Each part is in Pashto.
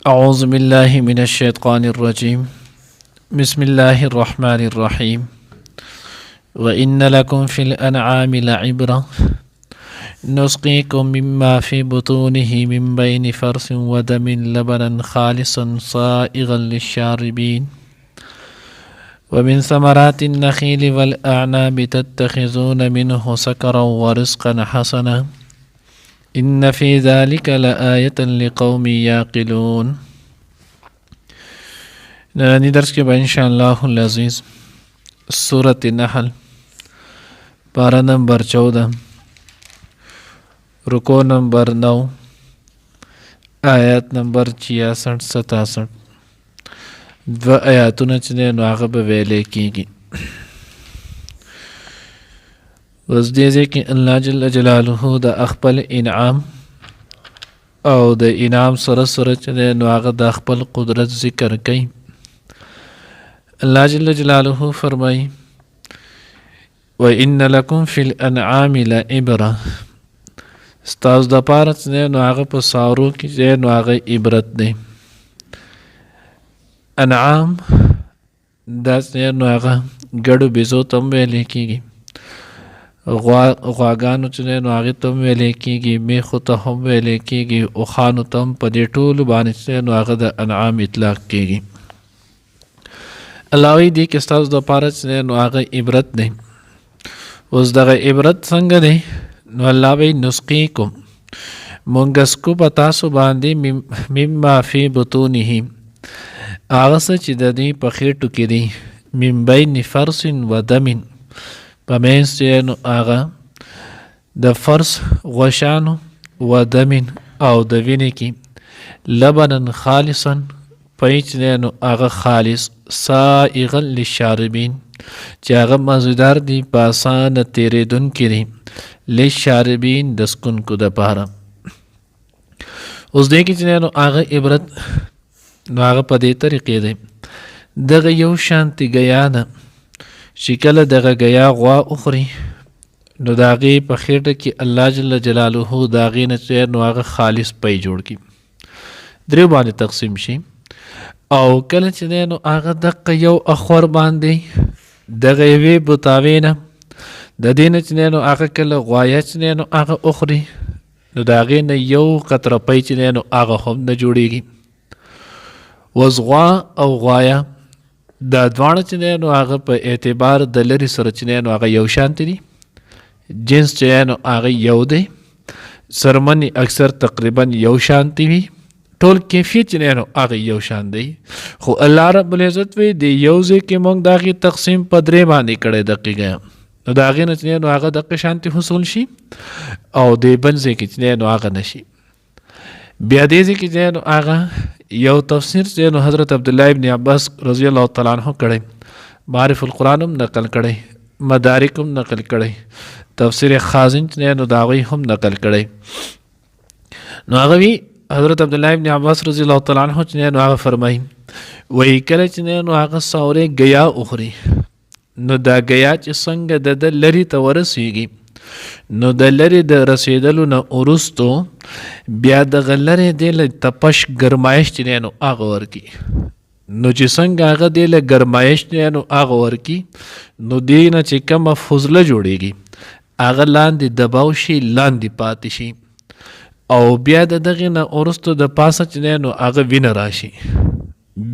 أعوذ بالله من الشيطان الرجيم بسم الله الرحمن الرحيم وإن لكم في الأنعام لعبرة نسقيكم مما في بطونه من بين فرث ودم لبنا خالصا صائغا للشاربين ومن ثمرات النخيل والأعناب تتخذون منه سكرا ورزقا حسنا إن في ذلك لآية لقوم يعقلون. نرانی درس کے بعد انشاءاللہ العزیز سورة نحل پارہ نمبر 14 رکو نمبر 9 آیات نمبر 66-67 دو آیاتونه چې نو هغه به ویلې کېږي. اوس دې ځای کې الله جل جلاله د خپل انعام او د انعام سره سره چې نو هغه د خپل قدرت ذکر کوي. الله جل جلاله فرمایي وَإِنَّ لَكُمْ فِي الْأَنْعَامِ لَعِبْرَةً ستاسو د پاره چې نو هغه په سارو کې چې نو هغه عبرت دی. انعام دا چې نو هغه ګډو بيزو ته ویل کېږي، غواګانو چې نو هغې ته هم ویلی کېږي، میخو ته هم ویلی کېږي، اوښانو ته هم په دې ټولو باندې چې نو هغه د انعام اطلاق کېږي. الله وایي دې کې ستاسو دپاره چې نو هغه عبرت دی. اوس دغه عبرت څنګه دی؟ نو الله وایي نسقیکم مونږ سکو په تاسو باندې مما فی بطونه هغه څه چې د دوی په خېټو کې دی من بین فرث و دم په منځ چې نو هغه د فرث غوښانو و دمن او د وینې کې لبنا خالصا پی چې نو هغه خالص سائغا للشاربین چې هغه مزیدار دی په اسانه تېرېدونکي دی للشاربین د څښونکو دپاره. اوس دې کې چې نو هغه عبرت نو هغه په دې طریقې دی دغه یو شانتي ګیا ده چې کله دغه ګیا غوا اخري نو د هغې په خېټه کې الله جل جلاله د هغې نه چې نو هغه خالص پی جوړ کړي، درې باندې تقسیم شي. او کله چې دی نو هغه دقه یو اخور باندې دغه یوې بوتاوې نه د دې نه چې دی نو هغه کله غوایه چې دی نو هغه اخري نو د هغې نه یو قطره پی چې دی نو هغه هم نه جوړېږي. اوس غوا او غوایه دا دواړه چې دی نو هغه په اعتبار د لرې سره چې دی نو هغه یو شانتي دي، جنس چې دی نو هغه یو دی، څرمنې اکثر تقریبا یو شانتي وي، ټول کیفیت چې دی نو هغه یو شان دی. خو الله رب العزت وی د یو ځای کې موږ د هغې تقسیم په درې باندې کړی دقیقه نو د هغې نه چې دی نو هغه دقه شانتي حصول شي او د بل ځای کې چې دی نو هغه نه شي. بیا دې ځای کې چې دی نو هغه یو تفسیر چې نو حضرت عبدالله ابن عباس رضی الله تعالی عنہ کړی، معارف القرآن هم نقل کړی، مدارک هم نقل کړی، تفسیر خازن چې نو د هغوی هم نقل کړی. نو هغه وی حضرت عبدالله ابن عباس رضی الله تعالی عنہ چې نو هغه فرمایي وایي کله چې نو هغه ساورې ګیا اخري نو دا ګیا چې څنګه د لرې ته ورسیږي نو د لرې د رسیدلو نه وروستو بیا دغه لرې دې له تپش ګرمایش چې نو هغه ورکي، نو چې څنګه هغه دې له ګرمایش نو هغه ورکي نو دې نه چې کومه فضله جوړېږي هغه لاندې دباو شي، لاندې پاتې شي، او بیا د دغې نه وروستو د پاسه چې نو هغه وینه راشي.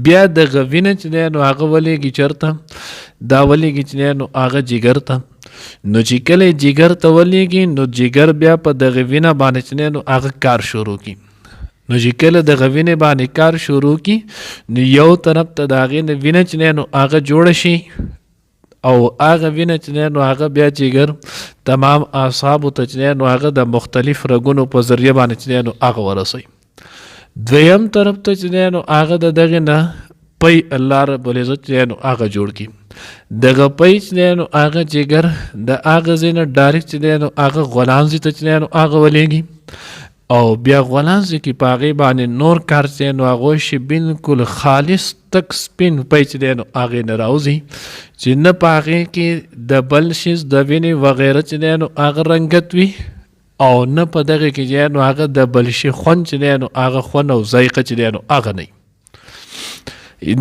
بیا دغه وینه چې نو هغه ولېږي چېرته؟ دا ولېږي چې نو هغه جګر ته، نو چې کله جګر ته ولېږي نو جګر بیا په دغه وینه باندې چې نو هغه کار شروع کړي. نو چې کله دغه وینې باندې کار شروع کړي نو یو طرف ته د هغې نه وینه چې نو هغه جوړه شي او هغه وینه چې نو هغه بیا جګر تمام اعصابو ته چې نو هغه د مختلف رګونو په ذریعه باندې چې نو هغه ورسوي. دویم طرف ته چې نو هغه د دغې نه پی الله رب العزت چې نو هغه جوړ کړي. دغه پی چې نو هغه جګر د هغه ځای نه ډایرکټ چې نو هغه غولانځي ته چې نو هغه ولېږي او بیا غولانځي کې په هغې باندې نور کار چې نو هغه شي بالکل خالص تک سپین پی چې نو هغې نه راوځي چې نه په هغې کې د بل شیز د وینې وغیره چې نو هغه رنګت وي او نه په دغه کې چې نو هغه د بل شي خوند چې دی نو هغه خوند او ذایقه چې دی نو هغه نه.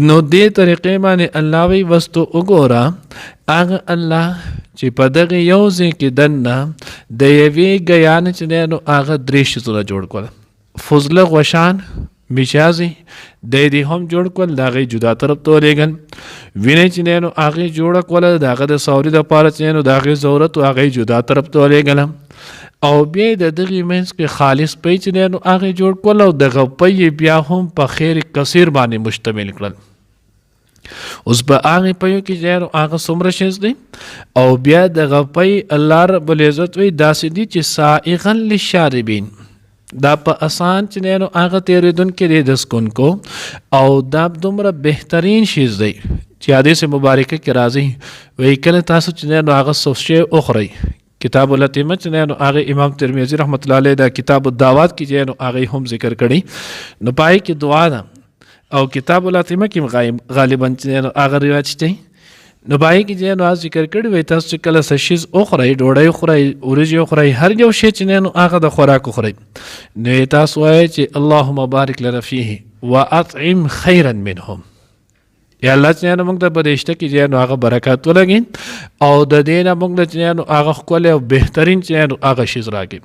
نو دې طریقې باندې الله وی وستو وګوره هغه الله چې په دغه یو ځای کې دننه د یوې ګیان چې دی نو هغه درې شیزونه جوړ کړل. فضله غوشان میشازي د دې هم جوړ کول د هغې جدا طرف ته ولېږل. وینې چې دی نو هغې جوړه کوله د هغه د سوري دپاره چې دی نو د هغې ضرورت و هغې جدا طرف ته ولېږله. او بیا د دغې منځ کې خالص پی چې دی نو هغې جوړ کول او دغه پی بیا هم په خیر کثیر باندې مشتمل کړل. اوس په هغې پیو کې چې نو هغه څومره شیز دی او بیا دغه پی الله رب العزت وایي داسې دي چې سائغا للشاربین، دا په آسان چې دی نو هغه تېرېدونکی دی د څکونکو او دا دومره بهترین شیز دی چې حدیث مبارکه کې راځي وایي کله تاسو چې دی نو هغه څه شی وخورئ. کتاب الاتمه چې دی نو هغې امام ترمذي رحمت الله علیه دا کتاب الدعوات کې چې نو هغې هم ذکر کړی نو پای کې دعا ده او کتاب الاتمه کې غالبا چې نو هغه روایت شته نو پای کې چې نو ذکر کړی وایي تاسو چې کله څه شیز وخورئ، ډوډۍ وخورئ، وریجې وخورئ، هر یو شی چې نو هغه د خوراک وخورئ نو تاسو وایئ چې اللهم بارک لنا فیه واطعم خیرا منهم. یا الله چې نو موږ ته په دې شته کې چې نو هغه برکات ولګي او د دې نه موږ ته چې نو هغه ښکلی او بهترین چې نو هغه شیز راکړي.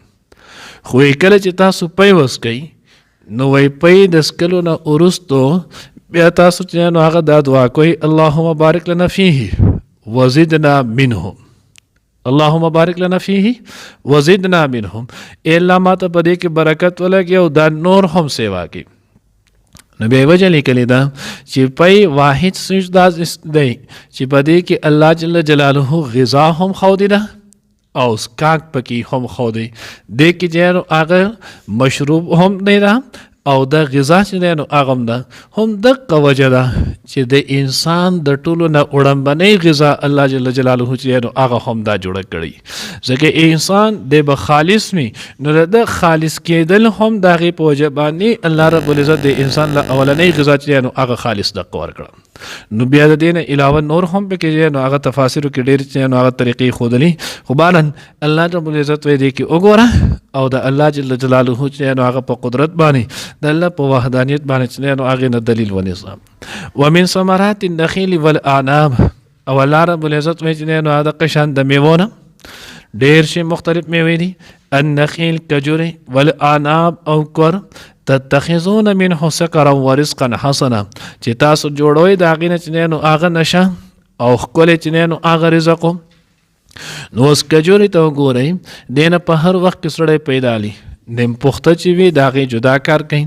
خو کله چې تاسو پی وڅکئ نو وایي پی د څکلو نه وروستو بیا تاسو چې نو هغه دا دعا کوئ اللهم بارک لنا فیه وزدنا منهم، اللهم بارک لنا فیه وزدنا منهم. ای الله ما ته په دې کې برکت ولګي او دا نور هم سیوا کړي. نو بیا وجه لیکلې ده چې پی واحد څیز دا دی چې په دې کې الله جل جلاله غذا هم ښودې ده او څښاک پکې هم ښودی، دې کې چې نو هغه مشروب هم دی ده او د غذا چې دی نو هغه هم ده. هم دقه وجه ده چې د انسان د ټولو نه وړاندنۍ غذا الله جل جلاله چې نو هغه هم دا جوړه کړي. ځکه انسان دی به خالص وي نو د خالص کېدل هم د هغې په وجه باندې الله رب العزت د انسان له اولنۍ غذا چې دی نو هغه خالص دقه ورکړه. نو بیا د دې نه علاوه نور هم پکې چې نو هغه تفاسیرو کې ډېر چې نو هغه طریقې ښودلي. خو بهرن الله رب العزت وایي دې کې وګوره او د الله جل جلاله چې نو هغه په قدرت باندې د الله په وحدانیت باندې چې نو هغې نه دلیل ونیسه. ومن ثمرات النخیل والاعناب او الله رب العزت وایي چې نو هغه قشان د میوو نه ډېر شي مختلف میوې دي. النخیل کجورې والاعناب او کور تتخذون منه سکرا ورزقا حسنا چې تاسو جوړوئ د هغې نه چې نو هغه نشه او ښکلی چې نو هغه رزق. نو اوس کجورې ته وګورئ دې نه په هر وخت کې سړی پیدا لی نیم پخته چې وي د هغې جدا کار کوي.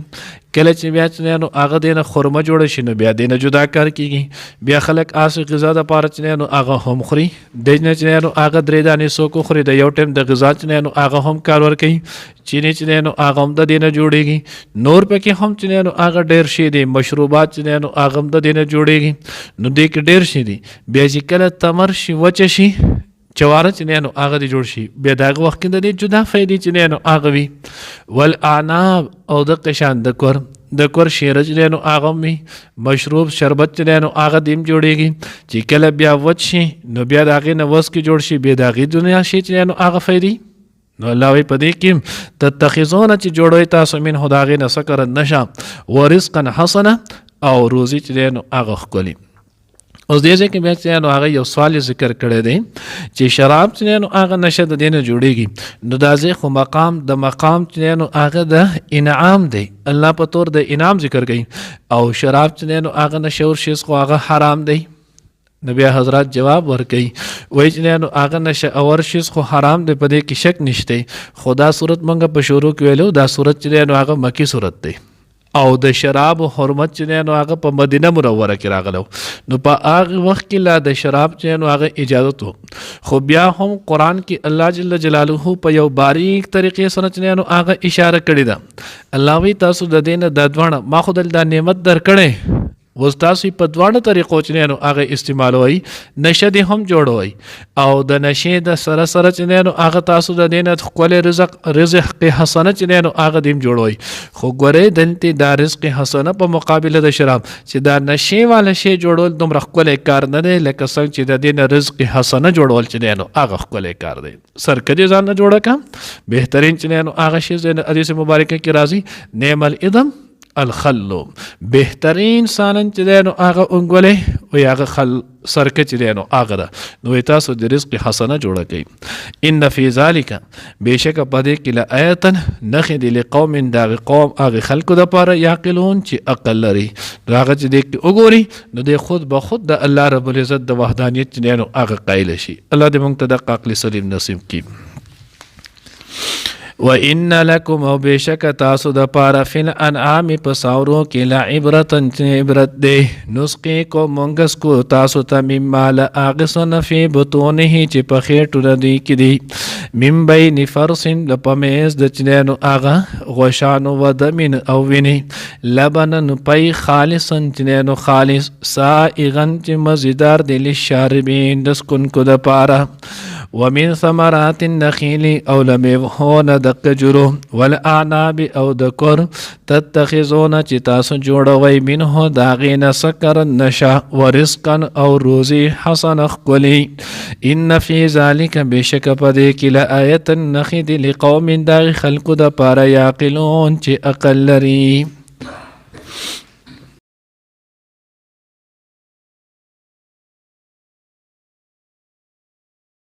کله چې بیا چې نو هغه دې نه خرمه جوړه شي نو بیا دې نه جدا کار کېږي. بیا خلک هسې غذا دپاره چې نو هغه هم خوري، دې نه چې نو هغه 3 دانې څوک وخوري د یو ټایم د غذا چې نو هغه هم کار ورکوي. چینی چې نو هغه هم د دې نه جوړېږي. نور پکې هم چې نو هغه ډېر شي دي، مشروبات چې نو هغه هم د دې نه جوړېږي. نو دې کې ډېر شي دي. بیا چې کله تمر شي وچه شي چواره چې نو هغه دې جوړ شي بیا د هغه وخت کې د دې جدا فایدې چې نو هغه وي. والاعناب او د قشان د کور شیره چې نو هغه وي، مشروب شربت چې نو هغه دیم جوړېږي. چې کله بیا وچ شي نو بیا د هغې نه وسکې جوړ شي بیا د هغې دنیا شي چې نو هغه فایدې. نو الله وایي په دې کې تتخذون چې جوړوئ تاسو منه د هغې نه سکرا نشه ورزقا حسنا او روزي چې نو هغه ښکلي. اوس دې ځای کې بیا چې نو هغه یو سوال ذکر کړی دی چې شراب چې نو هغه نشه د دې نه جوړېږي. نو دا ځای خو مقام چې نو هغه د انعام دی، الله په طور د انعام ذکر کوي او شراب چې نو هغه نشور شیز خو هغه حرام دی. نو بیا حضرات جواب ورکوي وایي چې نو هغه نشه اور شیز خو حرام دی، په دې کې شک نشته. خو دا صورت موږ په شروع کې ویلو دا صورت چې نو هغه مکی صورت دی او د شراب حرمت چې نو هغه په مدینه منوره کې راغلو. نو په هغه وخت کې لا د شراب چې نو هغه اجازت و. خو بیا هم قرآن کې الله جل جلاله په یو باریک طریقې سره چې نو هغه اشاره کړې ده. الله وی تاسو د دې نه د دواړه ما خو دل دا نعمت درکړی اوس تاسو په دواړه طریقو چې نو هغه استعمالوي نشه دې هم جوړوي او د نشې د سره سره چې نو هغه تاسو د دینه خپل رزق حسنه چې نو هغه دیم جوړوي خو ګورې دلته د رزق حسنه په مقابله د شراب چې دا نشې والا شی جوړول دومره خپل کار نه دی لکه څنګه چې د دینه رزق حسنه جوړول چې نو هغه خپل کار دی سرکدي ځان نه جوړه کا بهترین چې نو هغه شی د حدیث مبارکه کې راځي نعم الادم الخلو بهترین سالن چې دی نو هغه اونګولې او هغه خل سرکه چې دی نو هغه ده نو تاسو د رزق حسنه جوړه کړئ ان فی ذلک بېشکه په دې کې لآیة نښې دي لقوم د قوم هغه خلکو دپاره یعقلون چې عقل لري نو هغه چې دې کې وګوري نو دی خود به خود د الله رب العزت د وحدانیت چې دی نو هغه قایل شي الله دې موږ ته د عقل سلیم نصیب کړي وَإِنَّ لَكُمْ او بشک تاسو د پاره فل انعام په ساورو کې لا عبرتن عبرت دی نسقي کو مونږس کو تاسو ته مال اغسن فی بطونه چې په خېټو د دې کې دی من بین فرسن د پمیز د چنانو اغه غوشانو و دمن او ویني لبنن پي خالصن چنانو خالص سائغن چې مزیدار دی للشاربین د سکن کو د پاره ومن ثمرات النخيل او لمهون د کجرو والاعناب او د کور تتخذون چې تاسو جوړوي منه داغین سکر نشا ورزقا او روزي حسن خلی ان فی ذلک بشک پدې کې لآیت نخید لقوم دا خلق د پاره یعقلون چې عقل لري